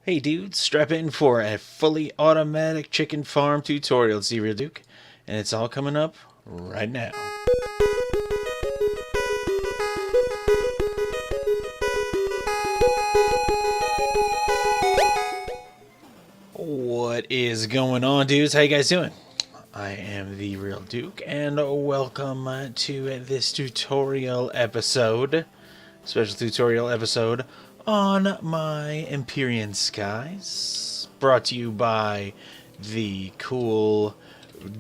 Hey dudes, strap in for a fully automatic chicken farm tutorial. It's TheeRealDuke, and it's all coming up right now. What is going on, dudes? How you guys doing? I am TheeRealDuke, and welcome to this tutorial episode, special tutorial episode on my Empyrean Skies, brought to you by the cool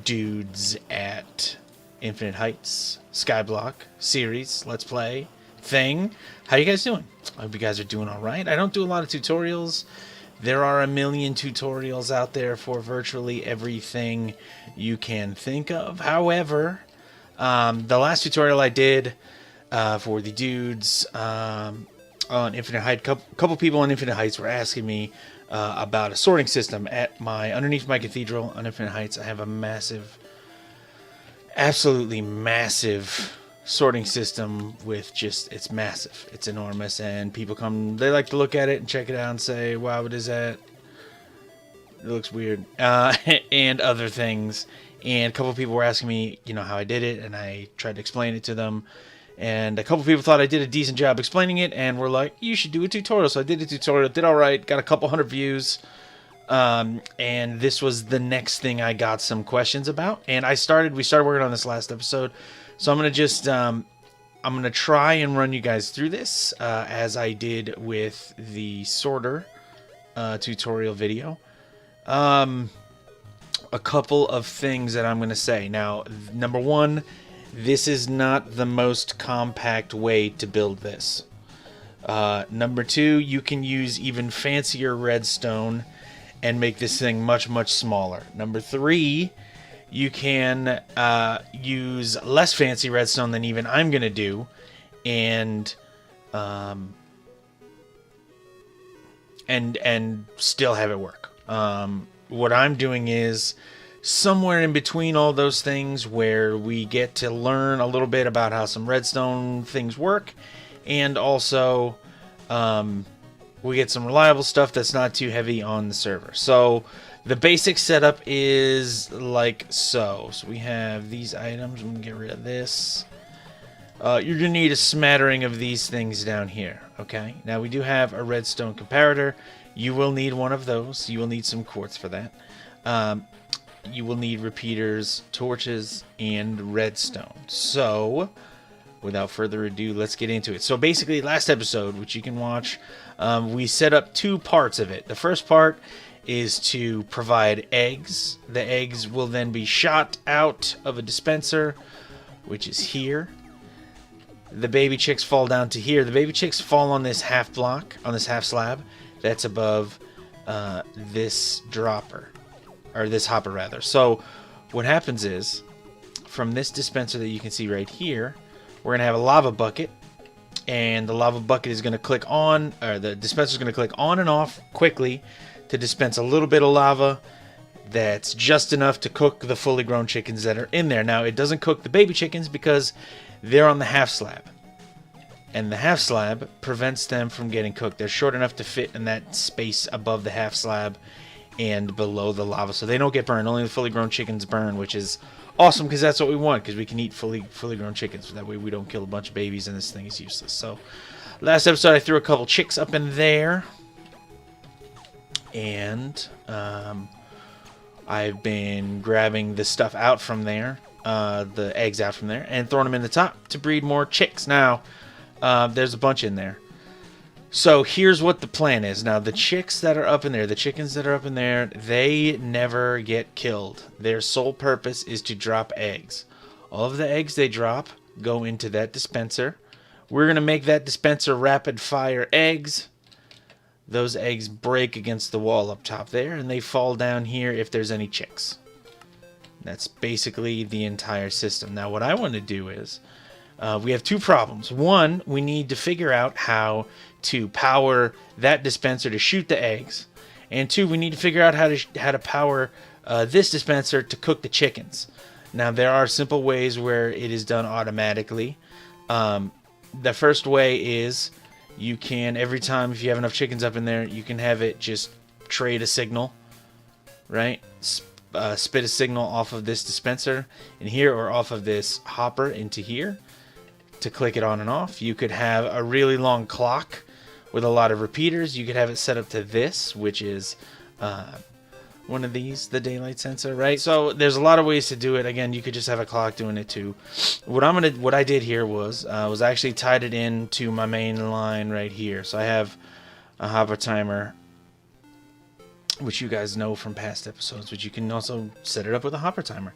dudes at InfiniteHeights SkyBlock series Let's Play thing. How you guys doing? I hope you guys are doing alright. I don't do a lot of tutorials. There are a million tutorials out there for virtually everything you can think of. However, the last tutorial I did for the dudes on Infinite Heights, couple people on Infinite Heights were asking me about a sorting system at underneath my cathedral on Infinite Heights. I have a massive, absolutely massive sorting system with it's massive, it's enormous, and people they like to look at it and check it out and say, wow, what is that? It looks weird, and other things. And a couple people were asking me, how I did it, and I tried to explain it to them. And a couple people thought I did a decent job explaining it, and were like, you should do a tutorial. So I did a tutorial, did all right, got a couple hundred views. And this was the next thing I got some questions about. And we started working on this last episode. So I'm going to I'm going to try and run you guys through this, as I did with the sorter, tutorial video. A couple of things that I'm going to say. Now, number one, this is not the most compact way to build this. Number two, you can use even fancier redstone and make this thing much, much smaller. Number three, you can use less fancy redstone than even I'm going to do, and still have it work. What I'm doing is somewhere in between all those things, where we get to learn a little bit about how some redstone things work, and also we get some reliable stuff that's not too heavy on the server. So the basic setup is like so. So we have these items. I'm going to get rid of this. You're going to need a smattering of these things down here. Okay. Now we do have a redstone comparator. You will need one of those. You will need some quartz for that. You will need repeaters, torches, and redstone. So, without further ado, let's get into it. So basically, last episode, which you can watch, we set up two parts of it. The first part is to provide eggs. The eggs will then be shot out of a dispenser, which is here. The baby chicks fall down to here. The baby chicks fall on this half block, on this half slab, that's above this dropper. Or this hopper, rather. So what happens is, from this dispenser that you can see right here, we're going to have a lava bucket. And the lava bucket is going to click on, or the dispenser is going to click on and off quickly to dispense a little bit of lava that's just enough to cook the fully grown chickens that are in there. Now, it doesn't cook the baby chickens because they're on the half slab. And the half slab prevents them from getting cooked. They're short enough to fit in that space above the half slab and below the lava, so they don't get burned. Only the fully grown chickens burn, which is awesome, because that's what we want, because we can eat fully grown chickens. That way we don't kill a bunch of babies and this thing is useless. So last episode I threw a couple chicks up in there, and I've been grabbing the stuff out from there, the eggs out from there, and throwing them in the top to breed more chicks. Now there's a bunch in there. So here's what the plan is. Now, the chicks that are up in there, the chickens that are up in there, they never get killed. Their sole purpose is to drop eggs. All of the eggs they drop go into that dispenser. We're going to make that dispenser rapid fire eggs. Those eggs break against the wall up top there, and they fall down here if there's any chicks. That's basically the entire system. Now, what I want to do is, we have two problems. One, we need to figure out how to power that dispenser to shoot the eggs. And two, we need to figure out how to power this dispenser to cook the chickens. Now, there are simple ways where it is done automatically. The first way is you can, every time, if you have enough chickens up in there, you can have it just trade a signal, right? Spit a signal off of this dispenser in here or off of this hopper into here to click it on and off. You could have a really long clock with a lot of repeaters. You could have it set up to this, which is one of these, the daylight sensor, right? So there's a lot of ways to do it. Again, you could just have a clock doing it too. What I did here was actually tied it into my main line right here. So I have a hopper timer, which you guys know from past episodes, which you can also set it up with a hopper timer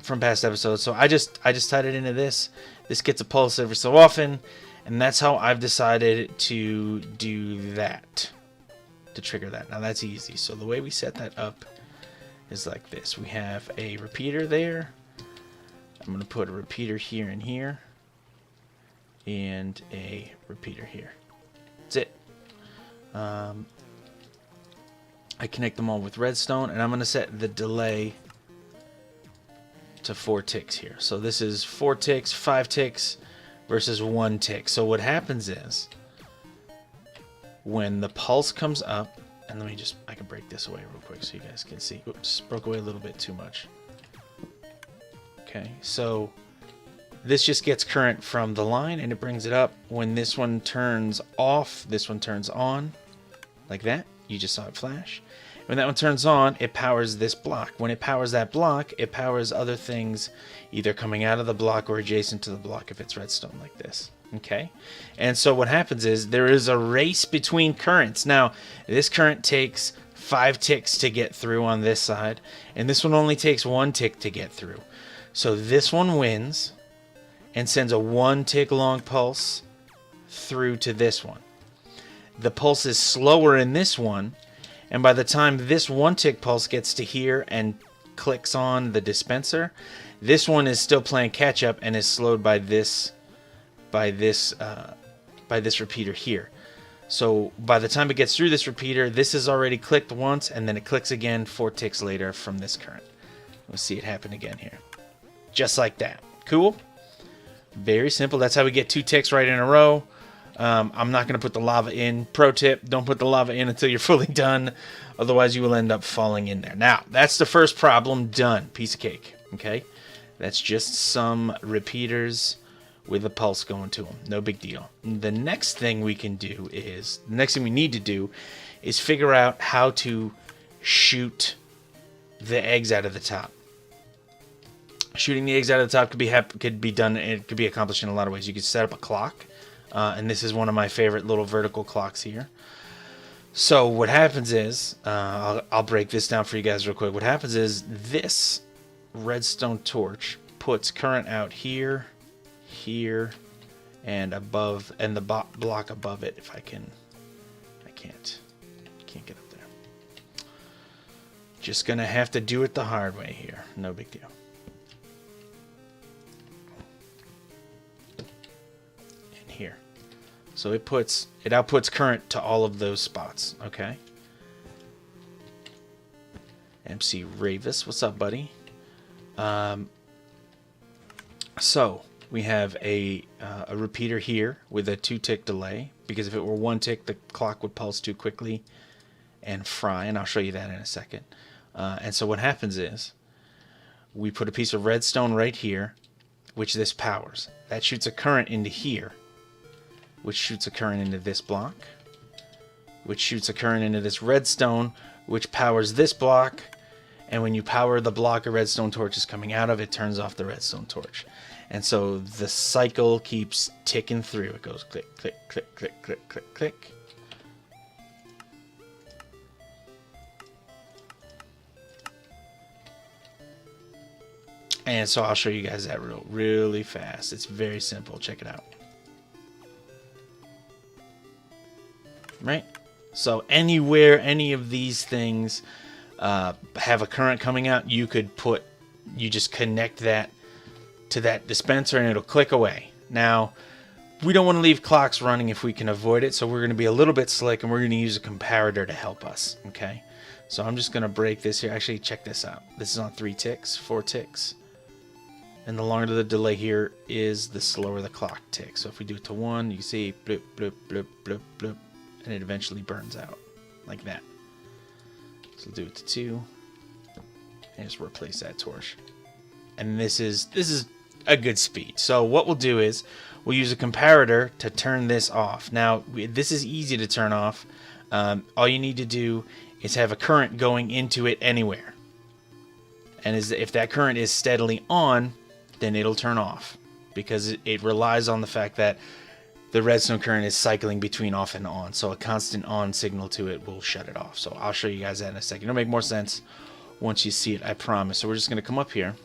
from past episodes. So I just tied it into this. This gets a pulse every so often, and that's how I've decided to do that, to trigger that. Now that's easy. So the way we set that up is like this. We have a repeater there. I'm going to put a repeater here and here, and a repeater here. That's it. I connect them all with redstone, and I'm going to set the delay to 4 ticks here. So this is 4 ticks, 5 ticks versus 1 tick. So what happens is when the pulse comes up, and I can break this away real quick so you guys can see. Oops, broke away a little bit too much. Okay, so this just gets current from the line and it brings it up. When this one turns off, this one turns on, like that. You just saw it flash. When that one turns on, it powers this block. When it powers that block, it powers other things either coming out of the block or adjacent to the block if it's redstone like this. Okay? And so what happens is there is a race between currents. Now, this current takes 5 ticks to get through on this side, and this one only takes 1 tick to get through. So this one wins and sends a 1 tick long pulse through to this one. The pulse is slower in this one, and by the time this 1 tick pulse gets to here and clicks on the dispenser, this one is still playing catch up and is slowed by this repeater here. So by the time it gets through this repeater, this is already clicked once, and then it clicks again 4 ticks later from this current. We'll see it happen again here, just like that. Cool. Very simple. That's how we get 2 ticks right in a row. I'm not going to put the lava in. Pro tip, don't put the lava in until you're fully done. Otherwise, you will end up falling in there. Now, that's the first problem done. Piece of cake. Okay? That's just some repeaters with a pulse going to them. No big deal. The next thing we need to do is figure out how to shoot the eggs out of the top. Shooting the eggs out of the top could be done. It could be accomplished in a lot of ways. You could set up a clock. And this is one of my favorite little vertical clocks here. So what happens is, I'll break this down for you guys real quick. What happens is this redstone torch puts current out here, here, and above, and the block above it. If I can't get up there. Just gonna have to do it the hard way here. No big deal. And here. So it outputs current to all of those spots, okay? MC Ravis, what's up, buddy? So we have a repeater here with a 2-tick delay, because if it were 1 tick, the clock would pulse too quickly and fry, and I'll show you that in a second. And so what happens is we put a piece of redstone right here, which this powers. That shoots a current into here, which shoots a current into this block, which shoots a current into this redstone, which powers this block, and when you power the block a redstone torch is coming out of, it turns off the redstone torch. And so the cycle keeps ticking through. It goes click, click, click, click, click, click, click. And so I'll show you guys that really fast. It's very simple. Check it out. Right? So anywhere any of these things have a current coming out, you just connect that to that dispenser and it'll click away. Now, we don't want to leave clocks running if we can avoid it, so we're going to be a little bit slick and we're going to use a comparator to help us. Okay? So I'm just going to break this here. Actually, check this out. This is on 3 ticks, 4 ticks. And the longer the delay here is, the slower the clock ticks. So if we do it to 1, you see bloop, bloop, bloop, bloop, bloop, and it eventually burns out like that. So we'll do it to 2, and just replace that torch. And this is a good speed. So what we'll do is we'll use a comparator to turn this off. Now this is easy to turn off. All you need to do is have a current going into it anywhere. And if that current is steadily on, then it'll turn off, because it relies on the fact that the redstone current is cycling between off and on. So a constant on signal to it will shut it off. So I'll show you guys that in a second. It'll make more sense once you see it, I promise. So we're just going to come up here.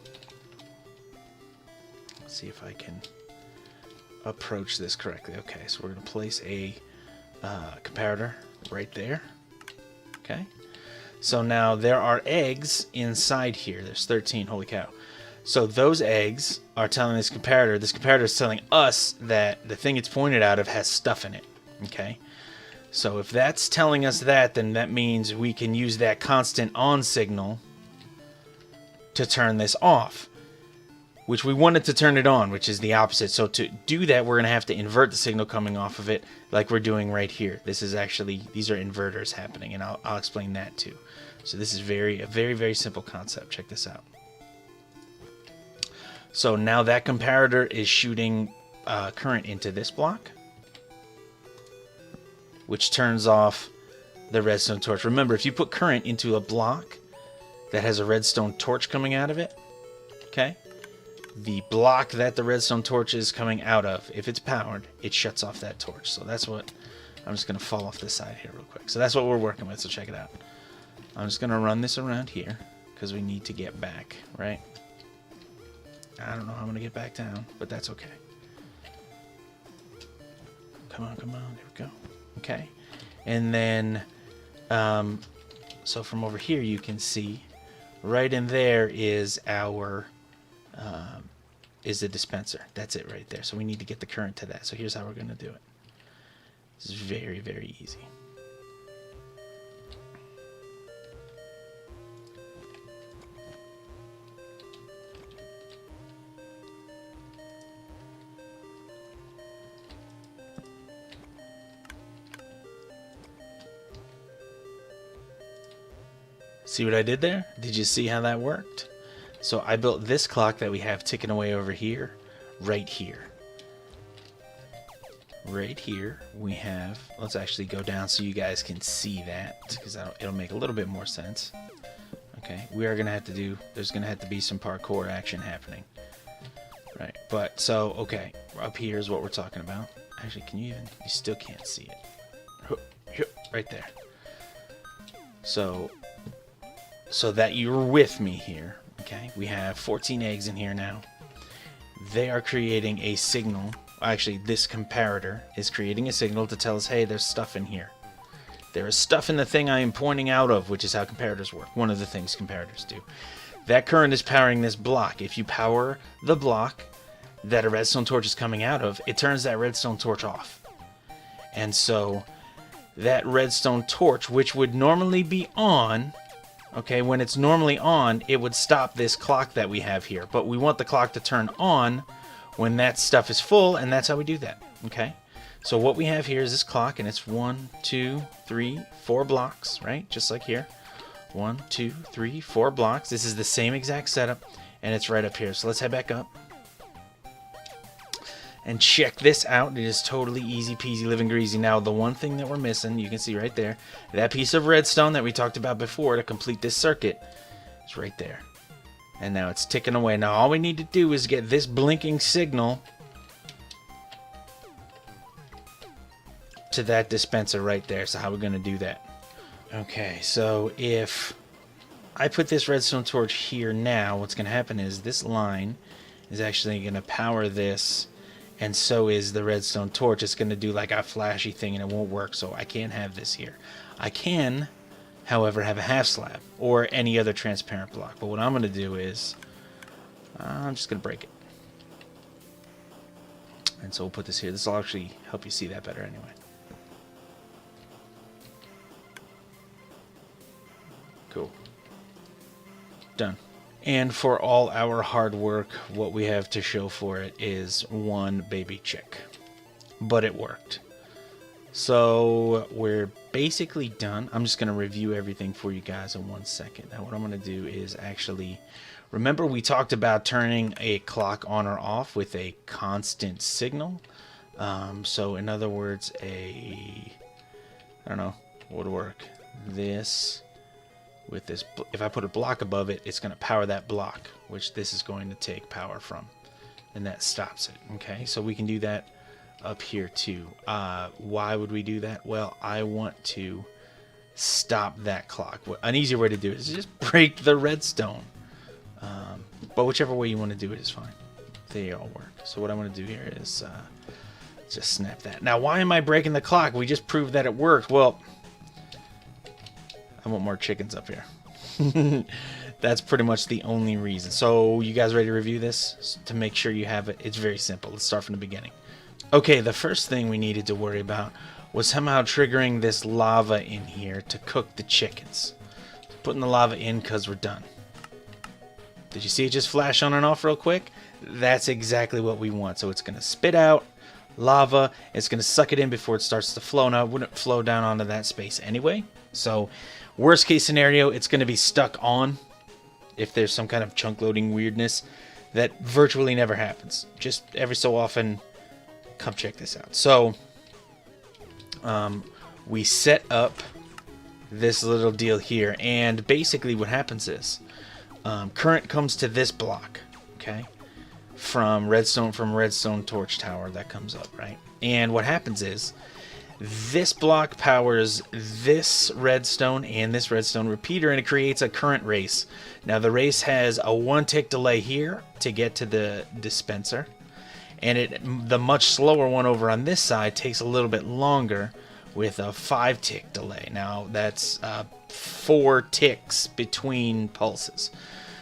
Let's see if I can approach this correctly. Okay, so we're going to place a comparator right there. Okay. So now there are eggs inside here. There's 13. Holy cow. So those eggs are telling this comparator is telling us that the thing it's pointed out of has stuff in it. Okay. So if that's telling us that, then that means we can use that constant on signal to turn this off, which we wanted to turn it on, which is the opposite. So to do that, we're going to have to invert the signal coming off of it, like we're doing right here. This is actually, these are inverters happening, and I'll explain that too. So this is a very, very simple concept. Check this out. So now that comparator is shooting current into this block, which turns off the redstone torch. Remember, if you put current into a block that has a redstone torch coming out of it, okay, the block that the redstone torch is coming out of, if it's powered, it shuts off that torch. So that's what, I'm just going to fall off this side here real quick. So that's what we're working with, so check it out. I'm just going to run this around here, because we need to get back, right? I don't know how I'm going to get back down, but that's okay. Come on, there we go. Okay. And then, so from over here you can see, right in there is our, is the dispenser. That's it right there. So we need to get the current to that. So here's how we're going to do it. This is very, very easy. See what I did there? Did you see how that worked? So I built this clock that we have ticking away over here, right here. Right here we have, let's actually go down so you guys can see that, because it'll make a little bit more sense. Okay, we are going to have to do, there's going to have to be some parkour action happening. Right, but so, okay, up here is what we're talking about. Actually, can you still can't see it. Right there. So that you're with me here, okay? We have 14 eggs in here now. They are creating a signal. Actually, this comparator is creating a signal to tell us, hey, there's stuff in here. There is stuff in the thing I am pointing out of, which is how comparators work. One of the things comparators do. That current is powering this block. If you power the block that a redstone torch is coming out of, it turns that redstone torch off. And so that redstone torch, which would normally be on, okay, when it's normally on, it would stop this clock that we have here. But we want the clock to turn on when that stuff is full, and that's how we do that, okay? So what we have here is this clock, and it's 1, 2, 3, 4 blocks, right? Just like here. 1, 2, 3, 4 blocks. This is the same exact setup, and it's right up here. So let's head back up. And check this out. It is totally easy peasy living greasy. Now, the one thing that we're missing, you can see right there, that piece of redstone that we talked about before to complete this circuit is right there. And now it's ticking away. Now, all we need to do is get this blinking signal to that dispenser right there. So how are we going to do that? Okay, so if I put this redstone torch here now, what's going to happen is this line is actually going to power this, and so is the redstone torch. It's going to do like a flashy thing, and it won't work, so I can't have this here. I can, however, have a half slab or any other transparent block. But what I'm going to do is I'm just going to break it. And so we'll put this here. This will actually help you see that better anyway. Cool. Done. And for all our hard work, what we have to show for it is one baby chick. But it worked. So we're basically done. I'm just going to review everything for you guys in 1 second. Now what I'm going to do is actually... Remember we talked about turning a clock on or off with a constant signal. So in other words, I don't know what would work. This... With this, if I put a block above it, it's going to power that block, which this is going to take power from, and that stops it. Okay, so we can do that up here too. Why would we do that? Well, I want to stop that clock. An easier way to do it is just break the redstone. But whichever way you want to do it is fine. They all work. So what I want to do here is just snap that. Now, why am I breaking the clock? We just proved that it worked. Well, I want more chickens up here. That's pretty much the only reason. So you guys ready to review this? To make sure you have it, it's very simple. Let's start from the beginning. Okay, the first thing we needed to worry about was somehow triggering this lava in here to cook the chickens. Putting the lava in because we're done. Did you see it just flash on and off real quick? That's exactly what we want. So it's going to spit out lava. It's going to suck it in before it starts to flow. Now, it wouldn't flow down onto that space anyway. So, worst case scenario, it's going to be stuck on if there's some kind of chunk loading weirdness. That virtually never happens. Just every so often, come check this out. So, we set up this little deal here, and basically what happens is current comes to this block, okay, from redstone torch tower that comes up, right? And what happens is this block powers this redstone and this redstone repeater, and it creates a current race. Now the race has a 1 tick delay here to get to the dispenser, and the much slower one over on this side takes a little bit longer with a 5 tick delay. Now that's 4 ticks between pulses.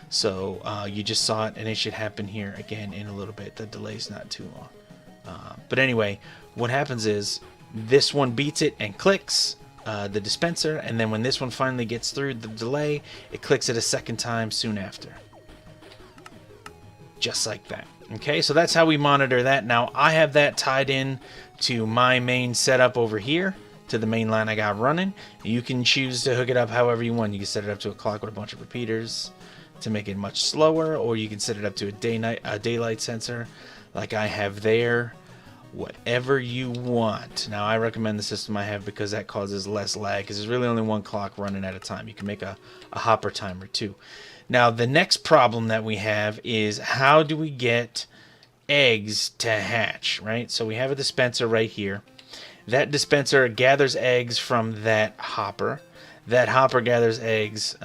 So you just saw it, and it should happen here again in a little bit. The delay's not too long. But anyway, what happens is this one beats it and clicks the dispenser, and then when this one finally gets through the delay, it clicks it a second time soon after. Just like that. Okay, so that's how we monitor that. Now, I have that tied in to my main setup over here, to the main line I got running. You can choose to hook it up however you want. You can set it up to a clock with a bunch of repeaters to make it much slower, or you can set it up to a daylight sensor like I have there. Whatever you want. Now, I recommend the system I have because that causes less lag, because there's really only one clock running at a time. You can make a hopper timer too. Now, the next problem that we have is how do we get eggs to hatch, right? So we have a dispenser right here. That dispenser gathers eggs from that hopper. That hopper gathers eggs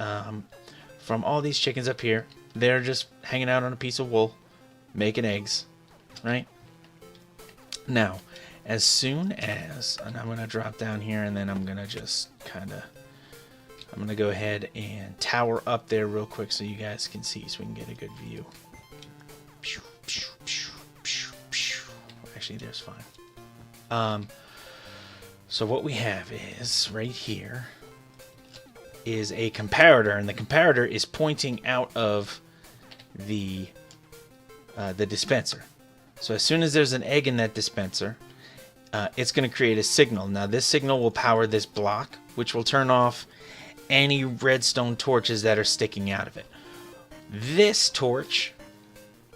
from all these chickens up here. They're just hanging out on a piece of wool, making eggs, right? Now, as soon as, and I'm going to drop down here, and then I'm going to just kind of, I'm going to go ahead and tower up there real quick so you guys can see, so we can get a good view. Actually, there's fine. So what we have is, right here, is a comparator, and the comparator is pointing out of the dispenser. So as soon as there's an egg in that dispenser, it's going to create a signal. Now this signal will power this block, which will turn off any redstone torches that are sticking out of it. This torch,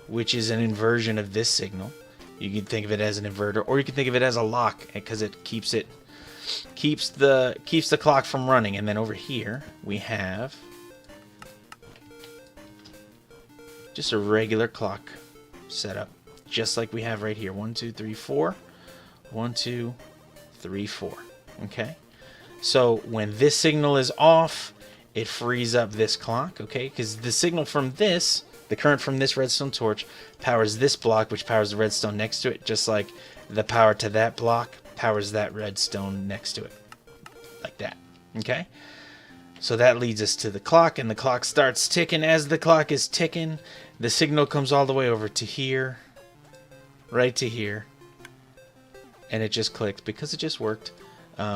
which is an inversion of this signal, you can think of it as an inverter, or you can think of it as a lock, because it keeps the clock from running. And then over here we have just a regular clock setup, just like we have right here. 1 2 3 4 1 2 3 4. Okay, so when this signal is off, it frees up this clock, okay, because the signal from this, the current from this redstone torch, powers this block, which powers the redstone next to it, just like the power to that block powers that redstone next to it, like that. Okay, so that leads us to the clock, and the clock starts ticking. As the clock is ticking, the signal comes all the way over to here, right to here, and it just clicked because it just worked.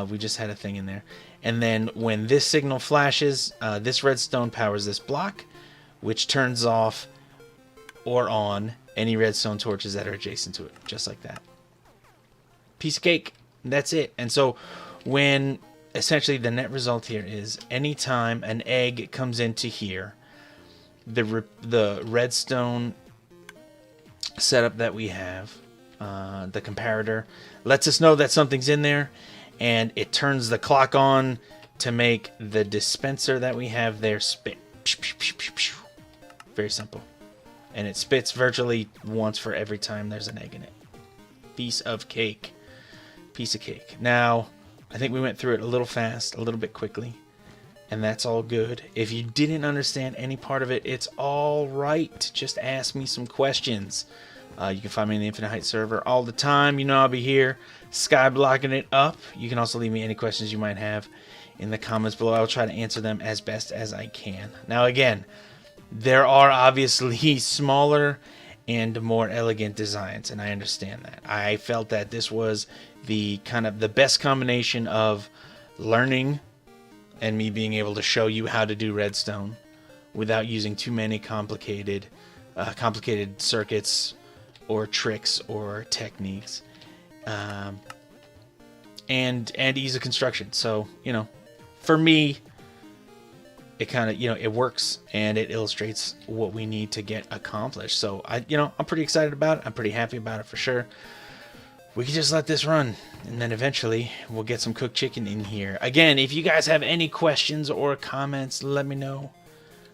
We just had a thing in there. And then when this signal flashes, this redstone powers this block, which turns off or on any redstone torches that are adjacent to it, just like that. Piece of cake. That's it. And so when essentially the net result here is anytime an egg comes into here, the redstone setup that we have, the comparator, lets us know that something's in there, and it turns the clock on to make the dispenser that we have there spit. Very simple. And it spits virtually once for every time there's an egg in it. Piece of cake. Piece of cake. Now, I think we went through it a little fast, a little bit quickly, and that's all good. If you didn't understand any part of it, it's all right. Just ask me some questions. You can find me in the InfiniteHeights server all the time. You know I'll be here, skyblocking it up. You can also leave me any questions you might have in the comments below. I will try to answer them as best as I can. Now, again, there are obviously smaller and more elegant designs, and I understand that. I felt that this was the best combination of learning and me being able to show you how to do redstone without using too many complicated circuits or tricks or techniques, and ease of construction. So, you know, for me, it kind of, you know, it works and it illustrates what we need to get accomplished. So I'm pretty excited about it. I'm pretty happy about it for sure. We can just let this run, and then eventually we'll get some cooked chicken in here. Again, if you guys have any questions or comments, let me know.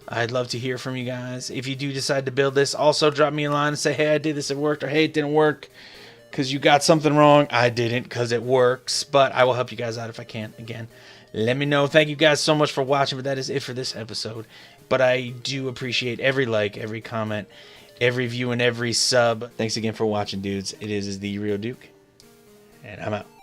I'd love to hear from you guys. If you do decide to build this, also drop me a line and say, hey, I did this, it worked, or hey, it didn't work because you got something wrong. I didn't, because it works, but I will help you guys out if I can. Again, let me know. Thank you guys so much for watching, but that is it for this episode. But I do appreciate every like, every comment, every view, and every sub. Thanks again for watching, dudes. It is TheeRealDuke, and I'm out.